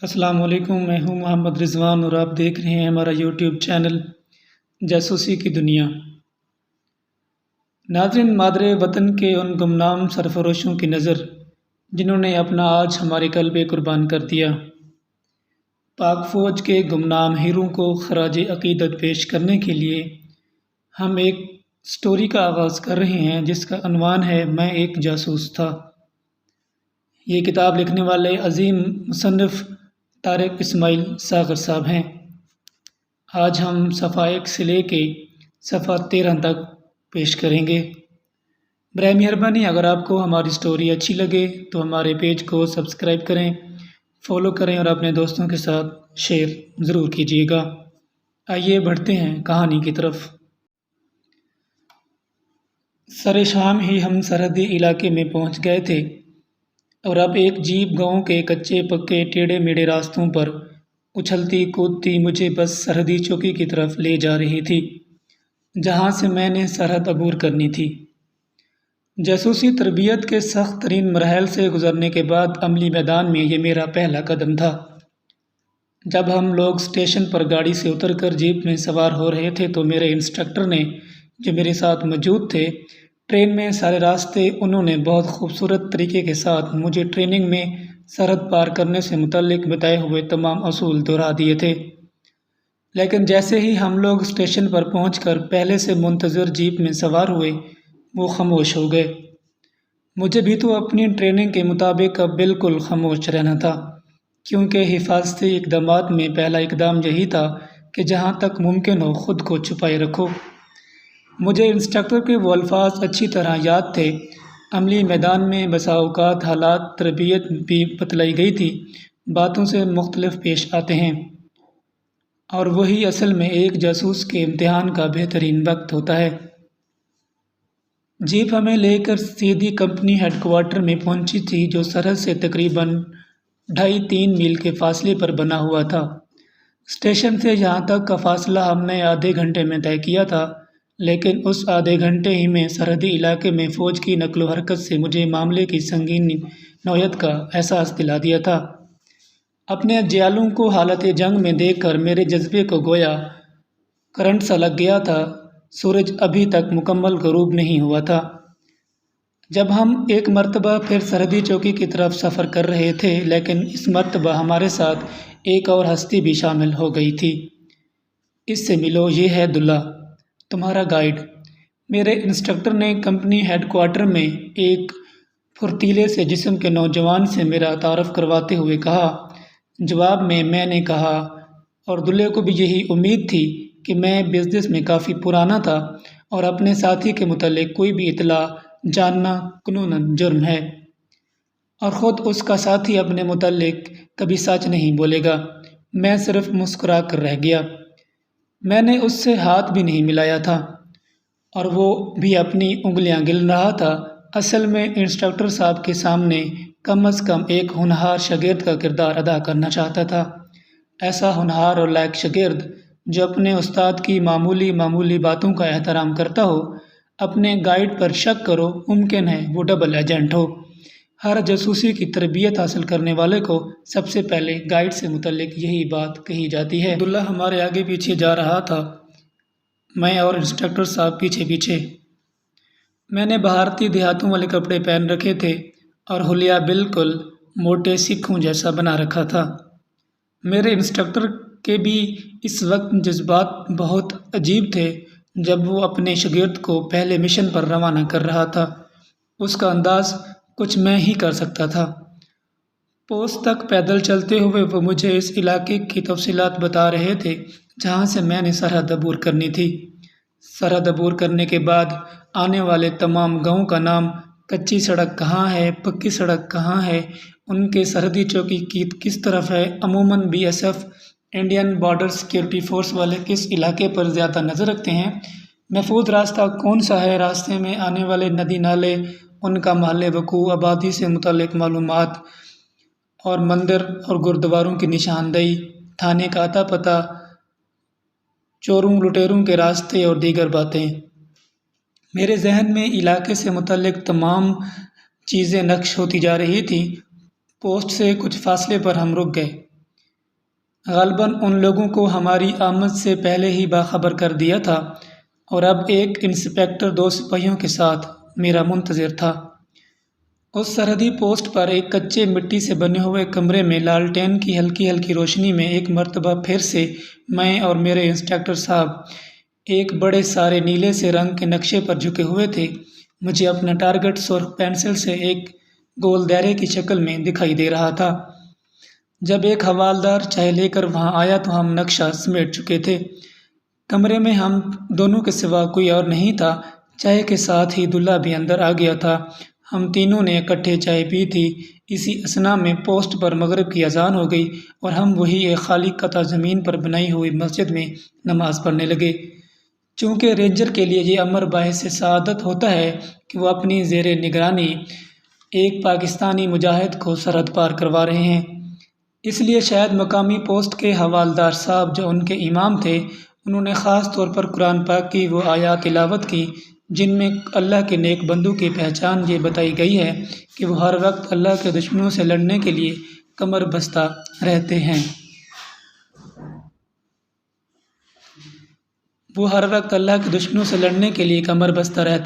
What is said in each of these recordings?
السلام علیکم، میں ہوں محمد رضوان اور آپ دیکھ رہے ہیں ہمارا یوٹیوب چینل جاسوسی کی دنیا۔ ناظرین، مادر وطن کے ان گمنام سرفروشوں کی نظر جنہوں نے اپنا آج ہمارے قلب قربان کر دیا، پاک فوج کے گمنام ہیروں کو خراج عقیدت پیش کرنے کے لیے ہم ایک سٹوری کا آغاز کر رہے ہیں جس کا عنوان ہے میں ایک جاسوس تھا۔ یہ کتاب لکھنے والے عظیم مصنف طارق اسماعیل ساغر صاحب ہیں۔ آج ہم صفحہ 1 سے لے کے صفحہ 13 تک پیش کریں گے۔ برائے مہربانی اگر آپ کو ہماری سٹوری اچھی لگے تو ہمارے پیج کو سبسکرائب کریں، فالو کریں اور اپنے دوستوں کے ساتھ شیئر ضرور کیجیے گا۔ آئیے بڑھتے ہیں کہانی کی طرف۔ سر شام ہی ہم سرحدی علاقے میں پہنچ گئے تھے اور اب ایک جیپ گاؤں کے کچے پکے ٹیڑھے میڑھے راستوں پر اچھلتی کودتی مجھے بس سرحدی چوکی کی طرف لے جا رہی تھی جہاں سے میں نے سرحد عبور کرنی تھی۔ جاسوسی تربیت کے سخت ترین مراحل سے گزرنے کے بعد عملی میدان میں یہ میرا پہلا قدم تھا۔ جب ہم لوگ اسٹیشن پر گاڑی سے اتر کر جیپ میں سوار ہو رہے تھے تو میرے انسٹرکٹر نے، جو میرے ساتھ موجود تھے، ٹرین میں سارے راستے انہوں نے بہت خوبصورت طریقے کے ساتھ مجھے ٹریننگ میں سرحد پار کرنے سے متعلق بتائے ہوئے تمام اصول دہرا دیے تھے۔ لیکن جیسے ہی ہم لوگ اسٹیشن پر پہنچ کر پہلے سے منتظر جیپ میں سوار ہوئے، وہ خاموش ہو گئے۔ مجھے بھی تو اپنی ٹریننگ کے مطابق اب بالکل خاموش رہنا تھا، کیونکہ حفاظتی اقدامات میں پہلا اقدام یہی تھا کہ جہاں تک ممکن ہو خود کو چھپائے رکھو۔ مجھے انسٹرکٹر کے وہ الفاظ اچھی طرح یاد تھے۔ عملی میدان میں بسا اوقات حالات تربیت بھی بتلائی گئی تھی باتوں سے مختلف پیش آتے ہیں، اور وہی اصل میں ایک جاسوس کے امتحان کا بہترین وقت ہوتا ہے۔ جیپ ہمیں لے کر سیدھی کمپنی ہیڈ کوارٹر میں پہنچی تھی جو سرحد سے تقریباً 2.5-3 میل کے فاصلے پر بنا ہوا تھا۔ اسٹیشن سے یہاں تک کا فاصلہ ہم نے آدھے گھنٹے میں طے کیا تھا، لیکن اس آدھے گھنٹے ہی میں سرحدی علاقے میں فوج کی نقل و حرکت سے مجھے معاملے کی سنگین نوعیت کا احساس دلا دیا تھا۔ اپنے جیالوں کو حالت جنگ میں دیکھ کر میرے جذبے کو گویا کرنٹ سا لگ گیا تھا۔ سورج ابھی تک مکمل غروب نہیں ہوا تھا جب ہم ایک مرتبہ پھر سرحدی چوکی کی طرف سفر کر رہے تھے، لیکن اس مرتبہ ہمارے ساتھ ایک اور ہستی بھی شامل ہو گئی تھی۔ اس سے ملو، یہ ہے دلہ، تمہارا گائیڈ، میرے انسٹرکٹر نے کمپنی ہیڈ کوارٹر میں ایک پھرتیلے سے جسم کے نوجوان سے میرا تعارف کرواتے ہوئے کہا۔ جواب میں نے کہا، اور دلہے کو بھی یہی امید تھی کہ میں بزنس میں کافی پرانا تھا اور اپنے ساتھی کے متعلق کوئی بھی اطلاع جاننا قانوناً جرم ہے، اور خود اس کا ساتھی اپنے متعلق کبھی سچ نہیں بولے گا۔ میں صرف مسکرا کر رہ گیا۔ میں نے اس سے ہاتھ بھی نہیں ملایا تھا اور وہ بھی اپنی انگلیاں گن رہا تھا۔ اصل میں انسٹرکٹر صاحب کے سامنے کم از کم ایک ہونہار شاگرد کا کردار ادا کرنا چاہتا تھا، ایسا ہونہار اور لائق شاگرد جو اپنے استاد کی معمولی باتوں کا احترام کرتا ہو۔ اپنے گائیڈ پر شک کرو، ممکن ہے وہ ڈبل ایجنٹ ہو۔ ہر جاسوسی کی تربیت حاصل کرنے والے کو سب سے پہلے گائیڈ سے متعلق یہی بات کہی جاتی ہے۔ عبداللہ ہمارے آگے پیچھے جا رہا تھا، میں اور انسٹرکٹر صاحب پیچھے۔ میں نے بھارتی دیہاتوں والے کپڑے پہن رکھے تھے اور حلیہ بالکل موٹے سکھوں جیسا بنا رکھا تھا۔ میرے انسٹرکٹر کے بھی اس وقت جذبات بہت عجیب تھے جب وہ اپنے شاگرد کو پہلے مشن پر روانہ کر رہا تھا۔ اس کا انداز کچھ میں ہی کر سکتا تھا۔ پوسٹ تک پیدل چلتے ہوئے وہ مجھے اس علاقے کی تفصیلات بتا رہے تھے جہاں سے میں نے سرحد عبور کرنی تھی۔ سرحد عبور کرنے کے بعد آنے والے تمام گاؤں کا نام، کچی سڑک کہاں ہے، پکی سڑک کہاں ہے، ان کے سرحدی چوکی کی کس طرف ہے، عموماً BSF Indian border security force والے کس علاقے پر زیادہ نظر رکھتے ہیں، محفوظ راستہ کون سا ہے، راستے میں آنے والے ندی نالے، ان کا محل وقوع، آبادی سے متعلق معلومات، اور مندر اور گرودواروں کی نشاندہی، تھانے کا اتا پتہ، چوروں لٹیروں کے راستے اور دیگر باتیں۔ میرے ذہن میں علاقے سے متعلق تمام چیزیں نقش ہوتی جا رہی تھیں۔ پوسٹ سے کچھ فاصلے پر ہم رک گئے۔ غالباً ان لوگوں کو ہماری آمد سے پہلے ہی باخبر کر دیا تھا، اور اب ایک انسپیکٹر 2 سپاہیوں کے ساتھ میرا منتظر تھا۔ اس سرحدی پوسٹ پر ایک کچے مٹی سے بنے ہوئے کمرے میں لالٹین کی ہلکی ہلکی روشنی میں ایک مرتبہ پھر سے میں اور میرے انسٹرکٹر صاحب ایک بڑے سارے نیلے سے رنگ کے نقشے پر جھکے ہوئے تھے۔ مجھے اپنا ٹارگٹ سرخ پینسل سے ایک گول دائرے کی شکل میں دکھائی دے رہا تھا۔ جب ایک حوالدار چائے لے کر وہاں آیا تو ہم نقشہ سمیٹ چکے تھے۔ کمرے میں ہم دونوں کے سوا کوئی اور نہیں تھا۔ چائے کے ساتھ ہی دلہا بھی اندر آ گیا تھا۔ ہم تینوں نے اکٹھے چائے پی تھی۔ اسی اثنا میں پوسٹ پر مغرب کی اذان ہو گئی اور ہم وہی ایک خالی قطع زمین پر بنائی ہوئی مسجد میں نماز پڑھنے لگے۔ چونکہ رینجر کے لیے یہ امر باعث سعادت ہوتا ہے کہ وہ اپنی زیر نگرانی ایک پاکستانی مجاہد کو سرحد پار کروا رہے ہیں، اس لیے شاید مقامی پوسٹ کے حوالدار صاحب جو ان کے امام تھے، انہوں نے خاص طور پر قرآن پاک کی وہ آیات تلاوت کی جن میں اللہ کے نیک بندوں کی پہچان یہ بتائی گئی ہے کہ وہ ہر وقت اللہ کے دشمنوں سے لڑنے کے لیے کمر بستہ رہتے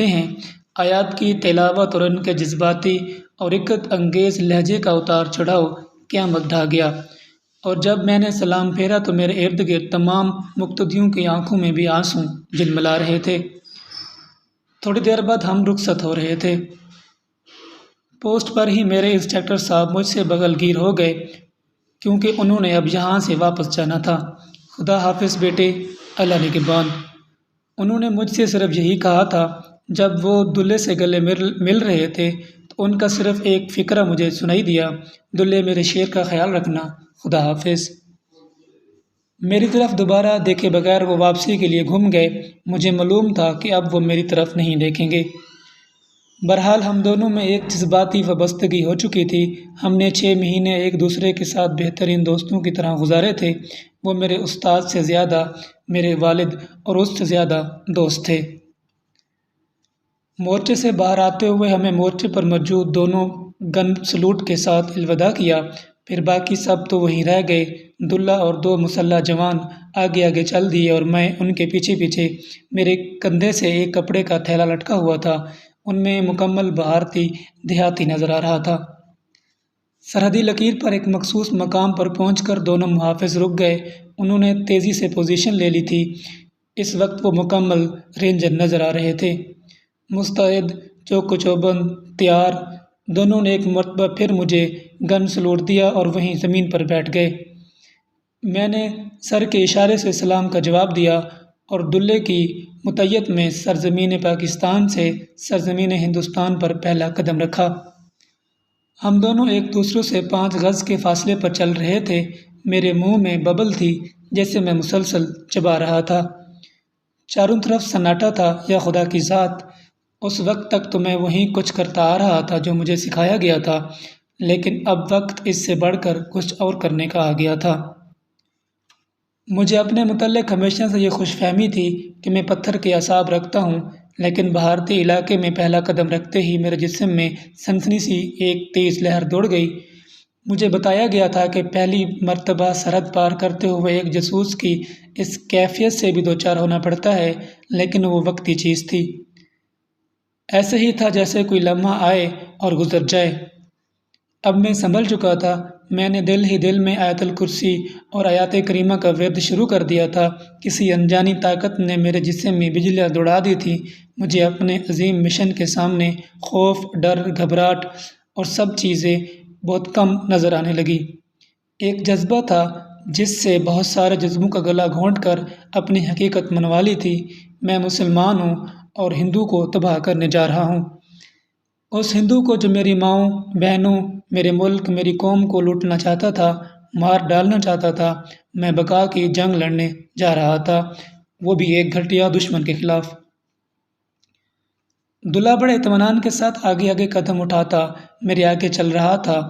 ہیں۔ آیات کی تلاوت اور ان کے جذباتی اور عقد انگیز لہجے کا اتار چڑھاؤ قیامت ڈھا گیا، اور جب میں نے سلام پھیرا تو میرے ارد گرد تمام مقتدیوں کی آنکھوں میں بھی آنسو جھلملا رہے تھے۔ تھوڑی دیر بعد ہم رخصت ہو رہے تھے۔ پوسٹ پر ہی میرے انسٹرکٹر صاحب مجھ سے بغل گیر ہو گئے کیونکہ انہوں نے اب یہاں سے واپس جانا تھا۔ خدا حافظ بیٹے، اللہ نگہبان۔ انہوں نے مجھ سے صرف یہی کہا تھا۔ جب وہ دلہے سے گلے مل رہے تھے تو ان کا صرف ایک فقرہ مجھے سنائی دیا: دلہے میرے شیر کا خیال رکھنا، خدا حافظ۔ میری طرف دوبارہ دیکھے بغیر وہ واپسی کے لیے گھوم گئے۔ مجھے معلوم تھا کہ اب وہ میری طرف نہیں دیکھیں گے۔ بہرحال ہم دونوں میں ایک جذباتی وابستگی ہو چکی تھی۔ ہم نے 6 مہینے ایک دوسرے کے ساتھ بہترین دوستوں کی طرح گزارے تھے۔ وہ میرے استاد سے زیادہ میرے والد اور اس سے زیادہ دوست تھے۔ مورچے سے باہر آتے ہوئے ہمیں مورچے پر موجود دونوں گن سلوٹ کے ساتھ الوداع کیا، پھر باقی سب تو وہیں رہ گئے۔ دلہا اور 2 مسلح جوان آگے آگے چل دیے اور میں ان کے پیچھے پیچھے۔ میرے کندھے سے ایک کپڑے کا تھیلا لٹکا ہوا تھا، ان میں مکمل بھارتی دیہاتی نظر آ رہا تھا۔ سرحدی لکیر پر ایک مخصوص مقام پر پہنچ کر دونوں محافظ رک گئے۔ انہوں نے تیزی سے پوزیشن لے لی تھی۔ اس وقت وہ مکمل رینجر نظر آ رہے تھے، مستعد، چوک و چوبند، تیار۔ دونوں نے ایک مرتبہ پھر مجھے گن سلوٹ دیا اور وہیں زمین پر بیٹھ گئے۔ میں نے سر کے اشارے سے سلام کا جواب دیا اور دلہے کی مطیت میں سرزمین پاکستان سے سرزمین ہندوستان پر پہلا قدم رکھا۔ ہم دونوں ایک دوسرے سے 5 گز کے فاصلے پر چل رہے تھے۔ میرے منہ میں ببل تھی جیسے میں مسلسل چبا رہا تھا۔ چاروں طرف سناٹا تھا، یا خدا کی ذات! اس وقت تک تو میں وہیں کچھ کرتا آ رہا تھا جو مجھے سکھایا گیا تھا، لیکن اب وقت اس سے بڑھ کر کچھ اور کرنے کا آ گیا تھا۔ مجھے اپنے متعلق ہمیشہ سے یہ خوش فہمی تھی کہ میں پتھر کے اعصاب رکھتا ہوں، لیکن بھارتی علاقے میں پہلا قدم رکھتے ہی میرے جسم میں سنسنی سی ایک تیز لہر دوڑ گئی۔ مجھے بتایا گیا تھا کہ پہلی مرتبہ سرحد پار کرتے ہوئے ایک جاسوس کی اس کیفیت سے بھی دوچار ہونا پڑتا ہے، لیکن وہ وقتی چیز تھی۔ ایسے ہی تھا جیسے کوئی لمحہ آئے اور گزر جائے۔ اب میں سنبھل چکا تھا۔ میں نے دل ہی دل میں آیت الکرسی اور آیات کریمہ کا ورد شروع کر دیا تھا۔ کسی انجانی طاقت نے میرے جسم میں بجلیاں دوڑا دی تھیں۔ مجھے اپنے عظیم مشن کے سامنے خوف، ڈر، گھبراہٹ اور سب چیزیں بہت کم نظر آنے لگی۔ ایک جذبہ تھا جس سے بہت سارے جذبوں کا گلا گھونٹ کر اپنی حقیقت منوا لی تھی۔ میں مسلمان ہوں اور ہندو کو تباہ کرنے جا رہا ہوں۔ اس ہندو کو جو میری ماؤں، بہنوں، میرے ملک، میری قوم کو لوٹنا چاہتا تھا، مار ڈالنا چاہتا تھا۔ میں بقا کی جنگ لڑنے جا رہا تھا، وہ بھی ایک گھٹیا دشمن کے خلاف۔ دلہا بڑے اطمینان کے ساتھ آگے آگے قدم اٹھاتا میرے آگے چل رہا تھا۔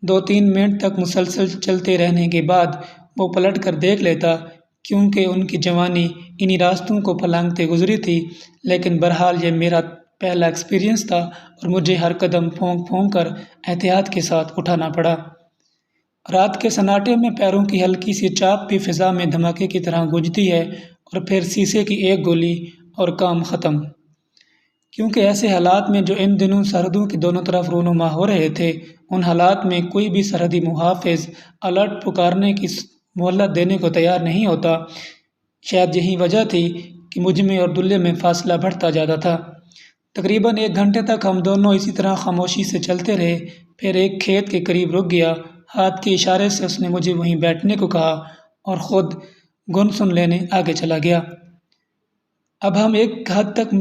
2-3 منٹ تک مسلسل چلتے رہنے کے بعد وہ پلٹ کر دیکھ لیتا، کیونکہ ان کی جوانی انہی راستوں کو پھلانگتے گزری تھی۔ لیکن بہرحال یہ میرا پہلا ایکسپیرئنس تھا اور مجھے ہر قدم پھونک پھونک کر احتیاط کے ساتھ اٹھانا پڑا۔ رات کے سناٹے میں پیروں کی ہلکی سی چاپ بھی فضا میں دھماکے کی طرح گونجتی ہے، اور پھر شیشے کی ایک گولی اور کام ختم۔ کیونکہ ایسے حالات میں جو ان دنوں سرحدوں کی دونوں طرف رونما ہو رہے تھے، ان حالات میں کوئی بھی سرحدی محافظ الرٹ پکارنے کی مہلت دینے کو تیار نہیں ہوتا۔ شاید یہی وجہ تھی کہ مجھ میں اور دلہے میں فاصلہ بڑھتا جاتا تھا۔ تقریباً 1 گھنٹے تک ہم دونوں اسی طرح خاموشی سے چلتے رہے۔ پھر ایک کھیت کے قریب رک گیا۔ ہاتھ کے اشارے سے اس نے مجھے وہیں بیٹھنے کو کہا اور خود گن سن لینے آگے چلا گیا۔ اب ہم ایک حد تک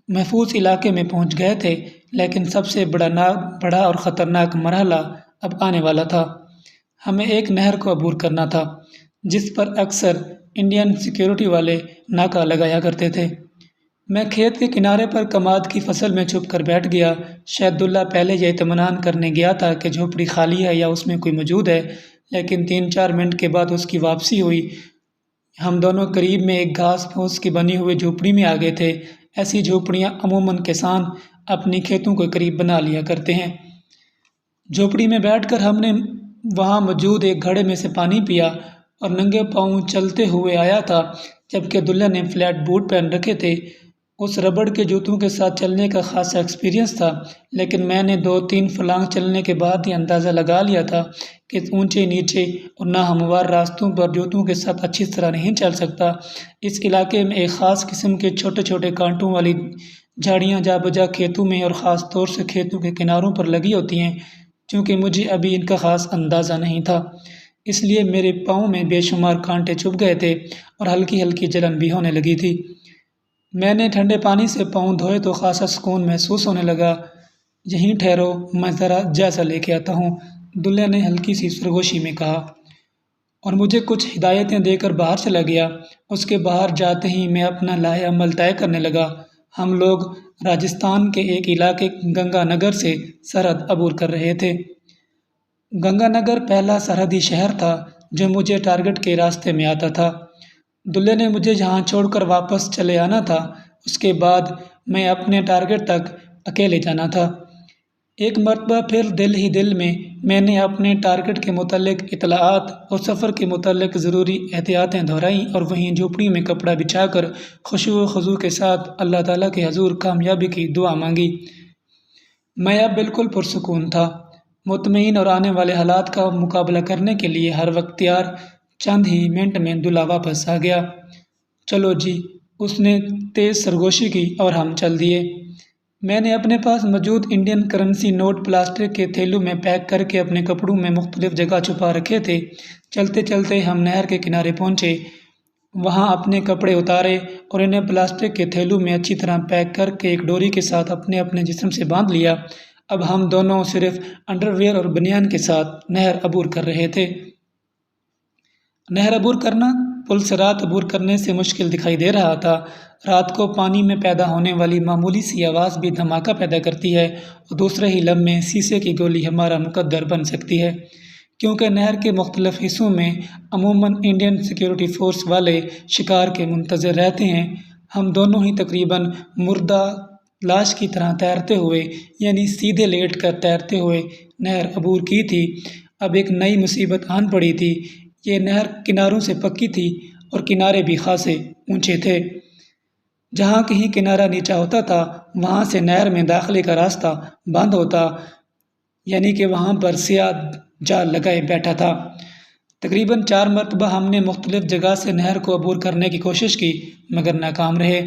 محفوظ علاقے میں پہنچ گئے تھے، لیکن سب سے بڑا اور خطرناک مرحلہ اب آنے والا تھا۔ ہمیں ایک نہر کو عبور کرنا تھا، جس پر اکثر انڈین سیکیورٹی والے ناکہ لگایا کرتے تھے۔ میں کھیت کے کنارے پر کماد کی فصل میں چھپ کر بیٹھ گیا۔ شاید دلہا پہلے یہ اطمینان کرنے گیا تھا کہ جھوپڑی خالی ہے یا اس میں کوئی موجود ہے، لیکن 3-4 منٹ کے بعد اس کی واپسی ہوئی۔ ہم دونوں قریب میں ایک گھاس پھوس کی بنی ہوئی جھوپڑی میں آ گئے تھے۔ ایسی جھوپڑیاں عموماً کسان اپنی کھیتوں کے قریب بنا لیا کرتے ہیں۔ جھوپڑی میں بیٹھ کر ہم نے وہاں موجود ایک گھڑے میں سے پانی پیا اور ننگے پاؤں چلتے ہوئے آیا تھا، جبکہ دلہا نے فلیٹ بوٹ پہن رکھے تھے۔ اس ربڑ کے جوتوں کے ساتھ چلنے کا خاصا ایکسپیرئنس تھا، لیکن میں نے 2-3 فلانگ چلنے کے بعد یہ اندازہ لگا لیا تھا کہ اونچے نیچے اور ناہموار راستوں پر جوتوں کے ساتھ اچھی طرح نہیں چل سکتا۔ اس علاقے میں ایک خاص قسم کے چھوٹے چھوٹے کانٹوں والی جھاڑیاں جا بجا کھیتوں میں اور خاص طور سے کھیتوں کے کناروں پر لگی ہوتی ہیں۔ چونکہ مجھے ابھی ان کا خاص اندازہ نہیں تھا، اس لیے میرے پاؤں میں بے شمار کانٹے چبھ گئے تھے اور ہلکی ہلکی جلن بھی ہونے لگی تھی۔ میں نے ٹھنڈے پانی سے پاؤں دھوئے تو خاصا سکون محسوس ہونے لگا۔ یہیں ٹھہرو، میں ذرا جائزہ لے کے آتا ہوں، دلہے نے ہلکی سی سرگوشی میں کہا، اور مجھے کچھ ہدایتیں دے کر باہر چلا گیا۔ اس کے باہر جاتے ہی میں اپنا لائحہ عمل طے کرنے لگا۔ ہم لوگ راجستھان کے ایک علاقے گنگا نگر سے سرحد عبور کر رہے تھے۔ گنگا نگر پہلا سرحدی شہر تھا جو مجھے ٹارگٹ کے راستے میں آتا تھا۔ دلہے نے مجھے جہاں چھوڑ کر واپس چلے آنا تھا، اس کے بعد میں اپنے ٹارگٹ تک اکیلے جانا تھا۔ ایک مرتبہ پھر دل ہی دل میں نے اپنے ٹارگٹ کے متعلق اطلاعات اور سفر کے متعلق ضروری احتیاطیں دہرائیں اور وہیں جھوپڑی میں کپڑا بچھا کر خشوع و خضوع کے ساتھ اللہ تعالیٰ کے حضور کامیابی کی دعا مانگی۔ میں اب بالکل پرسکون تھا، مطمئن اور آنے والے حالات کا مقابلہ کرنے کے لیے ہر وقت تیار۔ چند ہی منٹ میں دلہا واپس آ گیا۔ چلو جی، اس نے تیز سرگوشی کی اور ہم چل دیے۔ میں نے اپنے پاس موجود انڈین کرنسی نوٹ پلاسٹک کے تھیلوں میں پیک کر کے اپنے کپڑوں میں مختلف جگہ چھپا رکھے تھے۔ چلتے چلتے ہم نہر کے کنارے پہنچے، وہاں اپنے کپڑے اتارے اور انہیں پلاسٹک کے تھیلوں میں اچھی طرح پیک کر کے ایک ڈوری کے ساتھ اپنے اپنے جسم سے باندھ لیا۔ اب ہم دونوں صرف انڈر ویئر اور بنیان کے ساتھ نہر عبور کر رہے تھے۔ نہر عبور کرنا پل سے رات عبور کرنے سے مشکل دکھائی دے رہا تھا۔ رات کو پانی میں پیدا ہونے والی معمولی سی آواز بھی دھماکہ پیدا کرتی ہے اور دوسرے ہی لمحے شیشے کی گولی ہمارا مقدر بن سکتی ہے۔ کیونکہ نہر کے مختلف حصوں میں عموماً انڈین سیکیورٹی فورس والے شکار کے منتظر رہتے ہیں، ہم دونوں ہی تقریباً مردہ لاش کی طرح تیرتے ہوئے، یعنی سیدھے لیٹ کر تیرتے ہوئے نہر عبور کی تھی۔ اب ایک نئی مصیبت آن پڑی تھی۔ یہ نہر کناروں سے پکی تھی اور کنارے بھی خاصے اونچے تھے۔ جہاں کہیں کنارہ نیچا ہوتا تھا، وہاں سے نہر میں داخلے کا راستہ بند ہوتا، یعنی کہ وہاں پر سیاہ جال لگائے بیٹھا تھا۔ تقریباً 4 مرتبہ ہم نے مختلف جگہ سے نہر کو عبور کرنے کی کوشش کی، مگر ناکام رہے۔